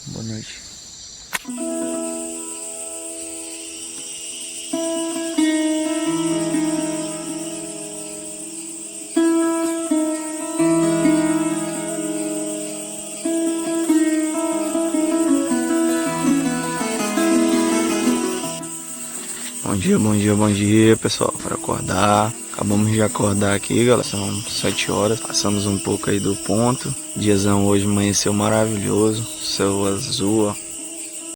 Boa noite. Bom dia, pessoal. Para acordar, acabamos de acordar aqui, galera. São 7 horas, passamos um pouco aí do ponto. Diazão hoje amanheceu maravilhoso, céu azul, ó.